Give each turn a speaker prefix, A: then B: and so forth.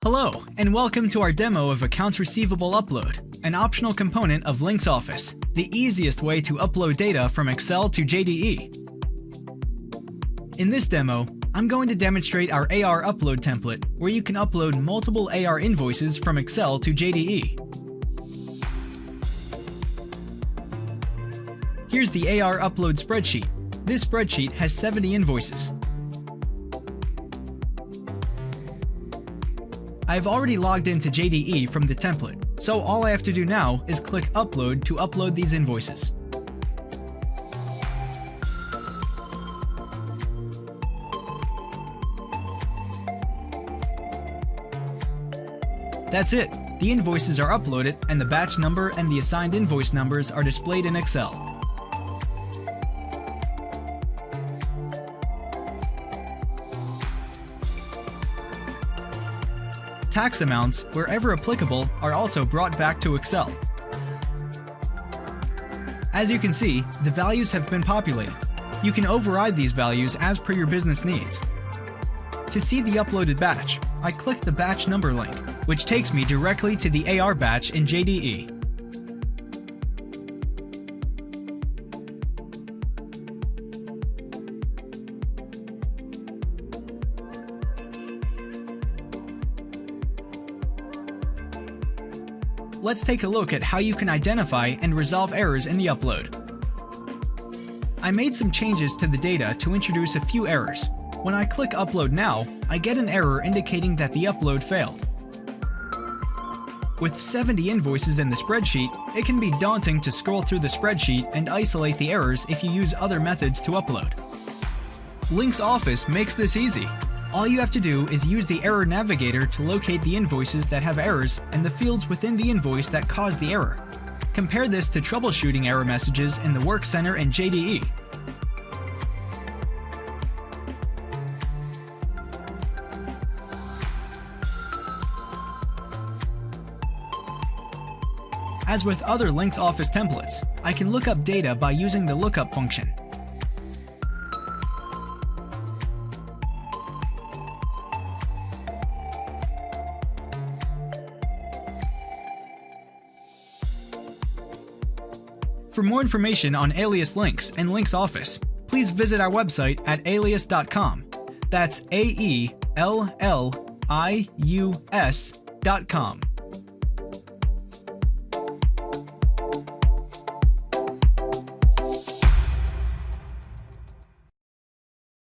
A: Hello, and welcome to our demo of Accounts Receivable Upload, an optional component of LynX Office, the easiest way to upload data from Excel to JDE. In this demo, I'm going to demonstrate our AR upload template, where you can upload multiple AR invoices from Excel to JDE. Here's the AR upload spreadsheet. This spreadsheet has 70 invoices. I've already logged into JDE from the template, so all I have to do now is click Upload to upload these invoices. That's it! The invoices are uploaded, and the batch number and the assigned invoice numbers are displayed in Excel. Tax amounts, wherever applicable, are also brought back to Excel. As you can see, the values have been populated. You can override these values as per your business needs. To see the uploaded batch, I click the batch number link, which takes me directly to the AR batch in JDE. Let's take a look at how you can identify and resolve errors in the upload. I made some changes to the data to introduce a few errors. When I click Upload Now, I get an error indicating that the upload failed. With 70 invoices in the spreadsheet, it can be daunting to scroll through the spreadsheet and isolate the errors if you use other methods to upload. LynX Office makes this easy. All you have to do is use the Error Navigator to locate the invoices that have errors and the fields within the invoice that caused the error. Compare this to troubleshooting error messages in the Work Center and JDE. As with other LynX Office templates, I can look up data by using the lookup function. For more information on Alias LynX and LynX Office, please visit our website at alias.com. That's AELLIUS.com.